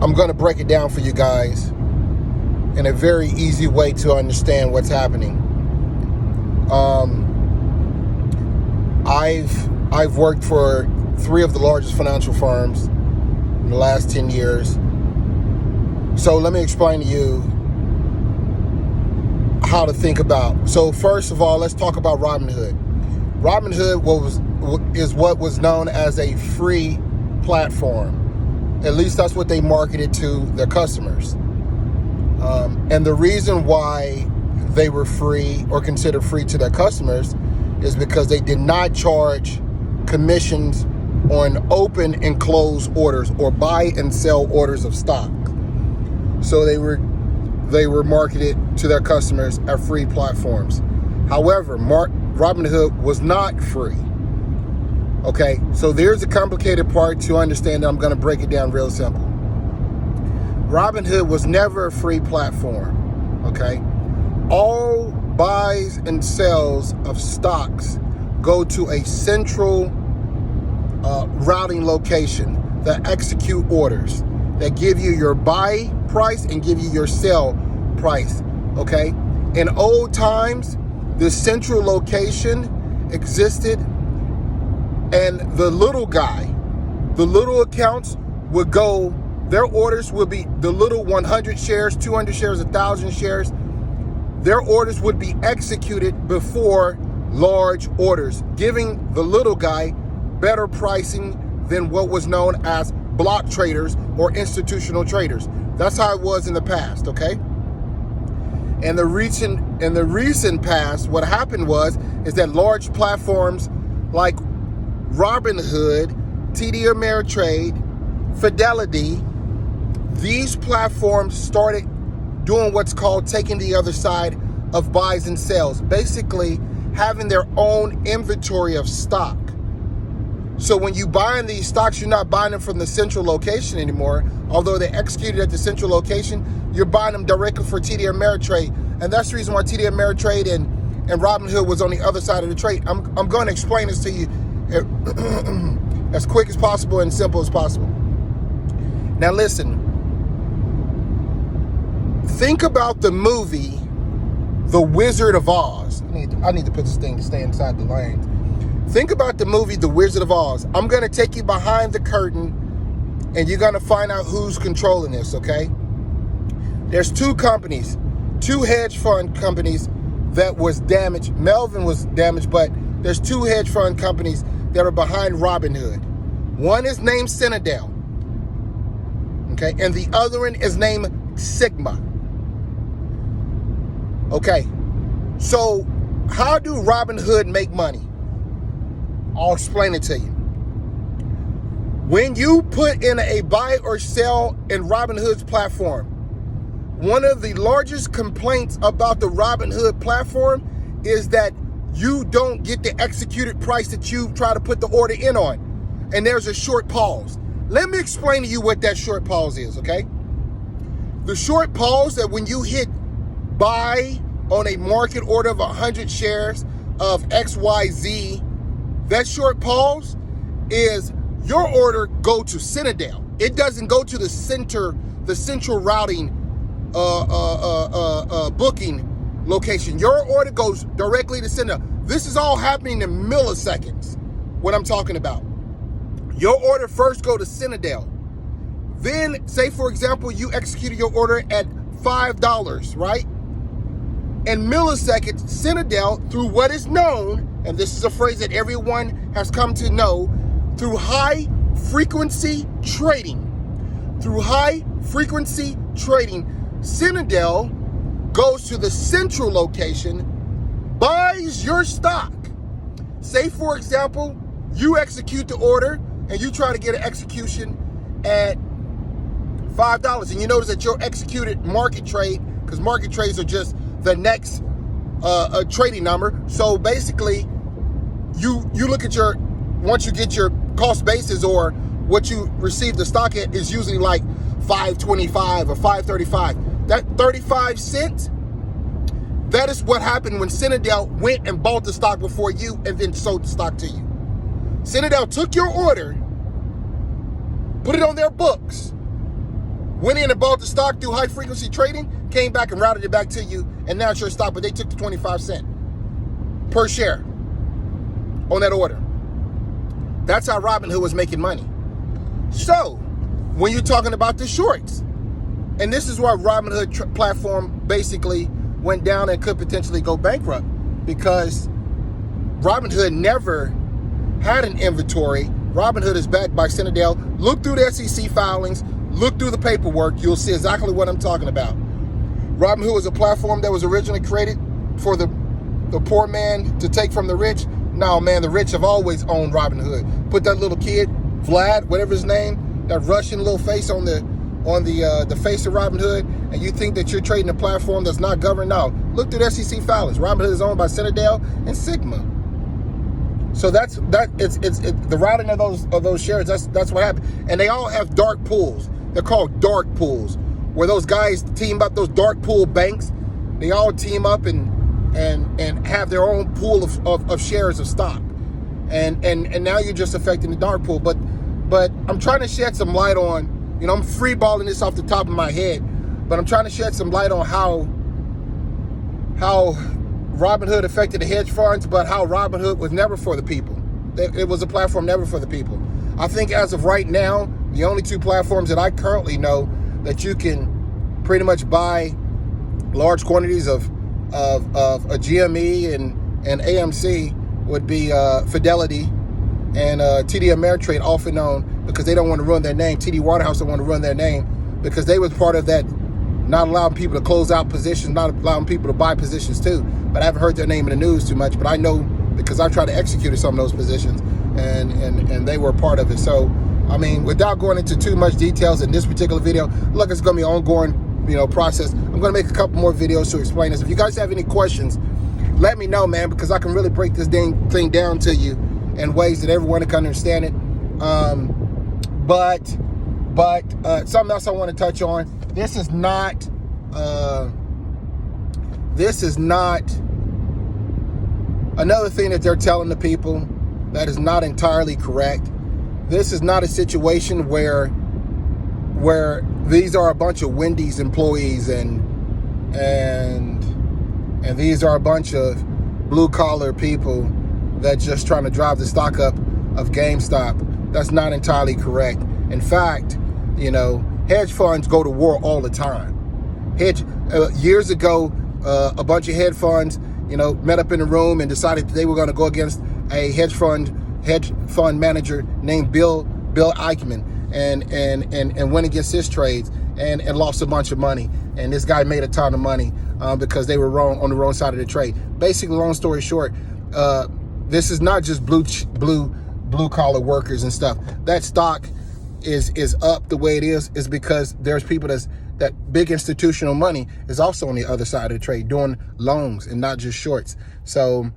I'm going to break it down for you guys in a very easy way to understand what's happening. I've worked for 3 of the largest financial firms in the last 10 years. So let me explain to you how to think about. So first of all, let's talk about Robinhood. Robinhood is what was known as a free platform. At least that's what they marketed to their customers. And the reason why they were free or considered free to their customers is because they did not charge commissions on open and close orders or buy and sell orders of stock. So they were marketed to their customers at free platforms. However, Robinhood was not free. Okay, so there's a complicated part to understand. I'm going to break it down real simple. Robinhood was never a free platform. Okay, all buys and sells of stocks go to a central routing location that execute orders that give you your buy price and give you your sell price. Okay, in old times, the central location existed, and the little guy, the little accounts would go, their orders would be the little 100 shares, 200 shares, 1,000 shares. Their orders would be executed before large orders, giving the little guy better pricing than what was known as block traders or institutional traders. That's how it was in the past, okay? In the recent past, what happened is that large platforms like Robinhood, TD Ameritrade, Fidelity, these platforms started doing what's called taking the other side of buys and sells, basically having their own inventory of stock. So when you buy in these stocks, you're not buying them from the central location anymore. Although they executed at the central location, you're buying them directly for TD Ameritrade. And that's the reason why TD Ameritrade and Robinhood was on the other side of the trade. I'm going to explain this to you as quick as possible and simple as possible. Now listen, think about the movie The Wizard of Oz. I need to put this thing to stay inside the lane. Think about the movie The Wizard of Oz. I'm going to take you behind the curtain and you're going to find out who's controlling this, okay? There's 2 companies, 2 hedge fund companies that was damaged. Melvin was damaged, but there's 2 hedge fund companies that are behind Robinhood. One is named Citadal, okay? And the other one is named Sigma. Okay, so how do Robinhood make money? I'll explain it to you. When you put in a buy or sell in Robinhood's platform, one of the largest complaints about the Robinhood platform is that you don't get the executed price that you try to put the order in on. And there's a short pause. Let me explain to you what that short pause is, okay? The short pause that when you hit buy on a market order of 100 shares of XYZ, that short pause is your order go to Citadal. It doesn't go to the central routing booking location. Your order goes directly to Citadal. This is all happening in milliseconds, what I'm talking about. Your order first go to Citadal. Then, say for example, you executed your order at $5, right? In milliseconds, Citadal, through what is known, and this is a phrase that everyone has come to know, through high frequency trading, Citadal goes to the central location, buys your stock. Say, for example, you execute the order and you try to get an execution at $5, and you notice that your executed market trade, because market trades are just the next trading number. So basically, you look at your, once you get your cost basis or what you receive the stock at is usually like $5.25 or $5.35. That 35 cents, that is what happened when Citadal went and bought the stock before you and then sold the stock to you. Citadal took your order, put it on their books. went in and bought the stock through high frequency trading, came back and routed it back to you, and now it's your stock, but they took the 25 cents per share on that order. That's how Robinhood was making money. So, when you're talking about the shorts, and this is why Robinhood platform basically went down and could potentially go bankrupt, because Robinhood never had an inventory. Robinhood is backed by Citadal. Look through the SEC filings, look through the paperwork, you'll see exactly what I'm talking about. Robinhood was a platform that was originally created for the poor man to take from the rich. No, man, the rich have always owned Robinhood. Put that little kid, Vlad, whatever his name, that Russian little face on the face of Robinhood, and you think that you're trading a platform that's not governed? No. Look through the SEC filings. Robinhood is owned by Citadal and Sigma. So it's the routing of those shares. That's what happened. And they all have dark pools. They're called dark pools, where those guys team up, those dark pool banks. They all team up and have their own pool of shares of stock. And now you're just affecting the dark pool. But I'm trying to shed some light on, I'm freeballing this off the top of my head, but I'm trying to shed some light on how Robinhood affected the hedge funds, but how Robinhood was never for the people. It was a platform never for the people. I think as of right now, the only two platforms that I currently know that you can pretty much buy large quantities of a GME and AMC would be Fidelity and TD Ameritrade, often known, because they don't want to ruin their name. TD Waterhouse don't want to ruin their name because they was part of that, not allowing people to close out positions, not allowing people to buy positions too. But I haven't heard their name in the news too much. But I know because I tried to execute some of those positions, and they were part of it. So, I mean, without going into too much details in this particular video, look, it's going to be an ongoing, process. I'm going to make a couple more videos to explain this. If you guys have any questions, let me know, man, because I can really break this thing down to you in ways that everyone can understand it. But something else I want to touch on. This is not another thing that they're telling the people that is not entirely correct. This is not a situation where these are a bunch of Wendy's employees and these are a bunch of blue collar people that just trying to drive the stock up of GameStop. That's not entirely correct. In fact, hedge funds go to war all the time. Years ago, a bunch of hedge funds, met up in a room and decided that they were going to go against a hedge fund manager named Bill Eichmann, and went against his trades and lost a bunch of money. And this guy made a ton of money because they were wrong on the wrong side of the trade. Basically, long story short, this is not just blue collar workers and stuff. That stock is up the way it is because there's people that big institutional money is also on the other side of the trade doing longs and not just shorts. So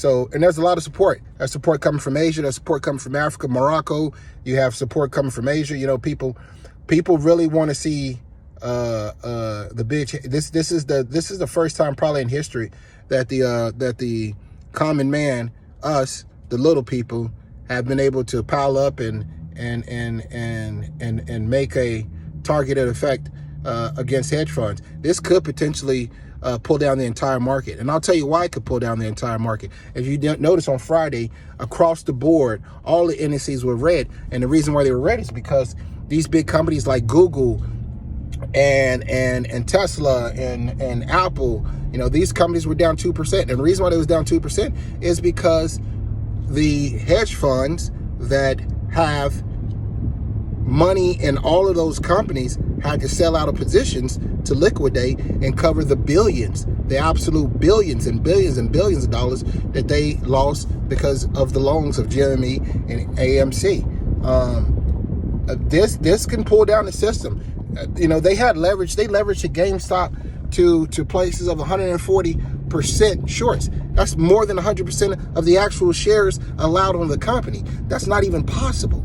and there's a lot of support. There's support coming from Asia. There's support coming from Africa, Morocco. You have support coming from Asia. People really want to see the big. This is the first time probably in history that the common man, us, the little people, have been able to pile up and make a targeted effect against hedge funds. This could potentially pull down the entire market. And I'll tell you why it could pull down the entire market. If you notice on Friday, across the board, all the indices were red. And the reason why they were red is because these big companies like Google and Tesla and Apple, these companies were down 2%. And the reason why they was down 2% is because the hedge funds that have money in all of those companies had to sell out of positions to liquidate and cover the billions, the absolute billions and billions and billions of dollars that they lost because of the loans of GME and AMC. This can pull down the system. They had leverage. They leveraged the GameStop to places of 140% shorts. That's more than 100% of the actual shares allowed on the company. That's not even possible.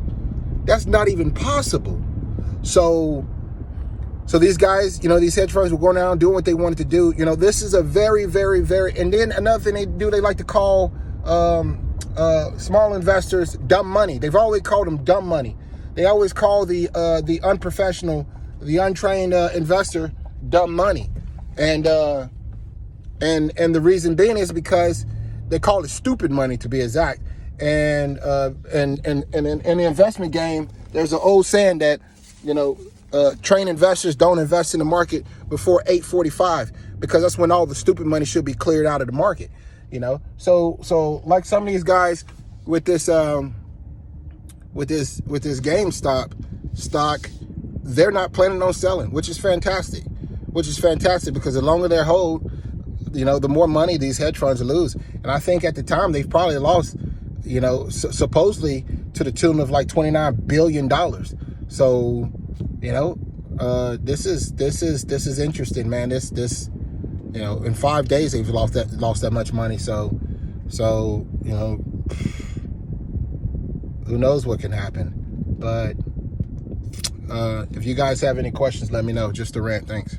So these guys, these hedge funds were going out doing what they wanted to do. This is a very, very, very, and then another thing they do, they like to call small investors dumb money. They've always called them dumb money. They always call the unprofessional the untrained investor dump money, and the reason being is because they call it stupid money, to be exact. And in the investment game, there's an old saying that, trained investors don't invest in the market before 8:45, because that's when all the stupid money should be cleared out of the market. So like some of these guys with this GameStop stock, they're not planning on selling, which is fantastic. Because the longer they hold, the more money these hedge funds lose. And I think at the time they've probably lost, supposedly to the tune of like $29 billion. So, this is interesting, man. This in 5 days they've lost that much money. So who knows what can happen. But if you guys have any questions, let me know. Just a rant. Thanks.